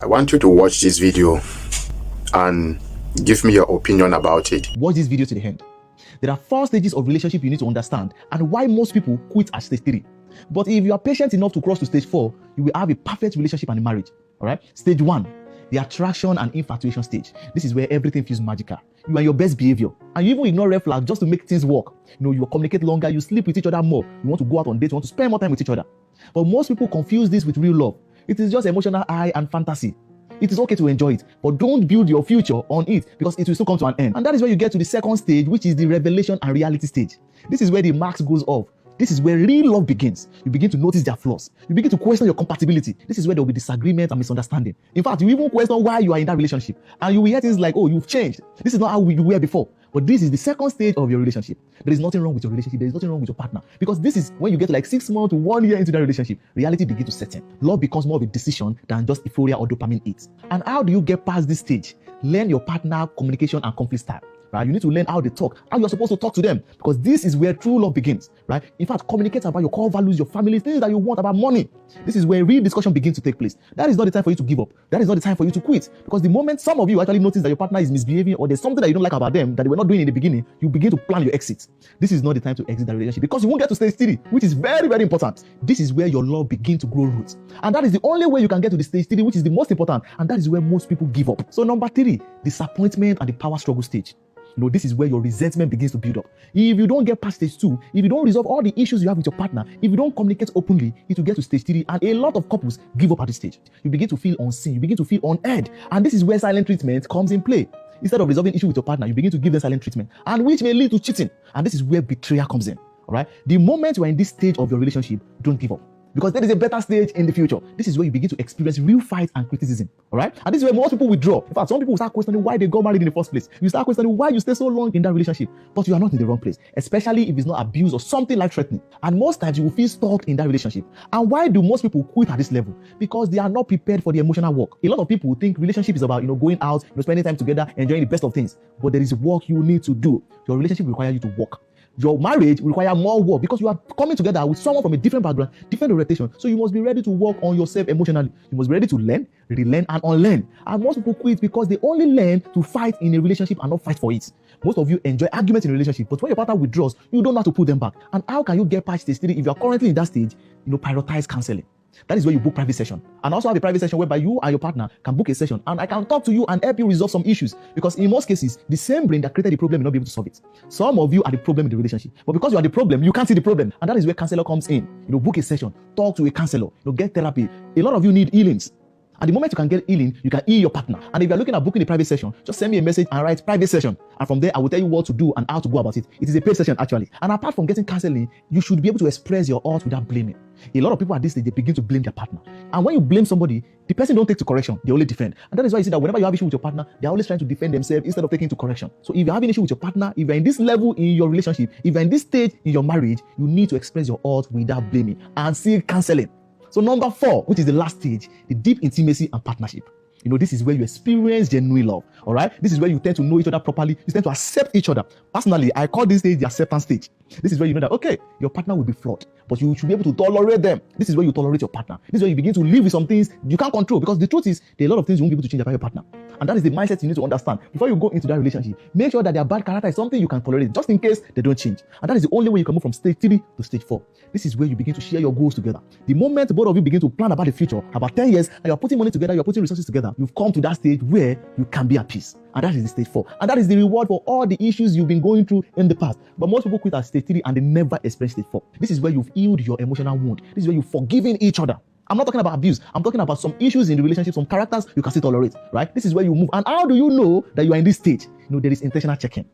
I want you to watch this video and give me your opinion about it. Watch this video to the end. There are 4 stages of relationship you need to understand and why most people quit at stage 3. But if you are patient enough to cross to stage 4, you will have a perfect relationship and a marriage. All right. Stage 1, the attraction and infatuation stage. This is where everything feels magical. You are your best behavior and you even ignore red flags just to make things work. You communicate longer, you sleep with each other more, you want to go out on dates, you want to spend more time with each other. But most people confuse this with real love. It is just emotional high and fantasy. It is okay to enjoy it, but don't build your future on it because it will still come to an end. And that is where you get to the second stage, which is the revelation and reality stage. This is where the mask goes off. This is where real love begins. You begin to notice their flaws. You begin to question your compatibility. This is where there will be disagreement and misunderstanding. In fact, you even question why you are in that relationship. And you will hear things like, oh, you've changed. This is not how you were before. But this is the second stage of your relationship. There is nothing wrong with your relationship. There is nothing wrong with your partner. Because this is when you get to like 6 months to 1 year into that relationship, reality begins to set in. Love becomes more of a decision than just euphoria or dopamine hits. And how do you get past this stage? Learn your partner communication and conflict style. Right? You need to learn how they talk, how you're supposed to talk to them, because this is where true love begins, right? In fact, communicate about your core values, your family, things that you want, about money. This is where real discussion begins to take place. That is not the time for you to give up. That is not the time for you to quit, because the moment some of you actually notice that your partner is misbehaving or there's something that you don't like about them that they were not doing in the beginning, you begin to plan your exit. This is not the time to exit the relationship because you won't get to stage 3, which is very, very important. This is where your love begins to grow roots. And that is the only way you can get to the stage 3, which is the most important. And that is where most people give up. So number 3, disappointment and the power struggle stage. This is where your resentment begins to build up. If you don't get past stage 2, if you don't resolve all the issues you have with your partner, if you don't communicate openly, it will get to stage 3, and a lot of couples give up at this stage. You begin to feel unseen, you begin to feel unheard, and this is where silent treatment comes in play. Instead of resolving issue with your partner, you begin to give them silent treatment, and which may lead to cheating, and this is where betrayal comes in. All right. The moment you are in this stage of your relationship, don't give up. Because there is a better stage in the future. This is where you begin to experience real fight and criticism. All right? And this is where most people withdraw. In fact, some people start questioning why they got married in the first place. You start questioning why you stay so long in that relationship. But you are not in the wrong place. Especially if it's not abuse or something life-threatening. And most times you will feel stuck in that relationship. And why do most people quit at this level? Because they are not prepared for the emotional work. A lot of people think relationship is about, going out, spending time together, enjoying the best of things. But there is work you need to do. Your relationship will require you to work. Your marriage will require more work because you are coming together with someone from a different background, different orientation. So you must be ready to work on yourself emotionally. You must be ready to learn, relearn, and unlearn. And most people quit because they only learn to fight in a relationship and not fight for it. Most of you enjoy arguments in a relationship, but when your partner withdraws, you don't know how to put them back. And how can you get past stage 3 if you are currently in that stage? Prioritize counseling. That is where you book private session. And also have a private session whereby you and your partner can book a session and I can talk to you and help you resolve some issues. Because in most cases, the same brain that created the problem will not be able to solve it. Some of you are the problem in the relationship. But because you are the problem, you can't see the problem. And that is where counselor comes in. Book a session, talk to a counselor, get therapy. A lot of you need healings. And the moment you can get healing, you can heal your partner. And if you're looking at booking a private session, just send me a message and write private session. And from there, I will tell you what to do and how to go about it. It is a paid session actually. And apart from getting counseling, you should be able to express your heart without blaming. A lot of people at this stage, they begin to blame their partner. And when you blame somebody, the person don't take to correction. They only defend. And that is why you see that whenever you have issue with your partner, they're always trying to defend themselves instead of taking to correction. So if you're having issue with your partner, if you're in this level in your relationship, if you're in this stage in your marriage, you need to express your heart without blaming and seek counseling. So number 4, which is the last stage, the deep intimacy and partnership. This is where you experience genuine love. All right. This is where you tend to know each other properly. You tend to accept each other. Personally, I call this stage the acceptance stage. This is where you know that, okay, your partner will be flawed, but you should be able to tolerate them. This is where you tolerate your partner. This is where you begin to live with some things you can't control, because the truth is there are a lot of things you won't be able to change about your partner. And that is the mindset you need to understand. Before you go into that relationship, make sure that their bad character is something you can tolerate, just in case they don't change. And that is the only way you can move from stage 3 to stage 4. This is where you begin to share your goals together. The moment both of you begin to plan about the future, about 10 years, and you're putting money together, you're putting resources together, you've come to that stage where you can be at peace. And that is the stage 4. And that is the reward for all the issues you've been going through in the past. But most people quit at stage 3 and they never experience stage 4. This is where you've healed your emotional wound. This is where you've forgiven each other. I'm not talking about abuse. I'm talking about some issues in the relationship, some characters you can still tolerate, right? This is where you move. And how do you know that you are in this stage? There is intentional checking.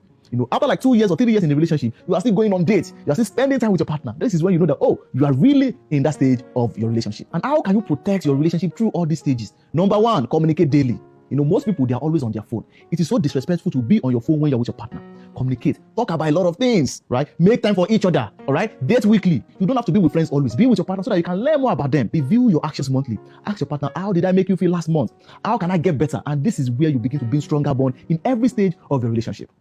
After like 2 years or 3 years in the relationship, you are still going on dates. You are still spending time with your partner. This is when you know that, oh, you are really in that stage of your relationship. And how can you protect your relationship through all these stages? Number 1, communicate daily. Most people, they are always on their phone. It is so disrespectful to be on your phone when you're with your partner. Communicate. Talk about a lot of things, right? Make time for each other, all right? Date weekly. You don't have to be with friends always. Be with your partner so that you can learn more about them. Review your actions monthly. Ask your partner, how did I make you feel last month? How can I get better? And this is where you begin to build stronger bond in every stage of your relationship.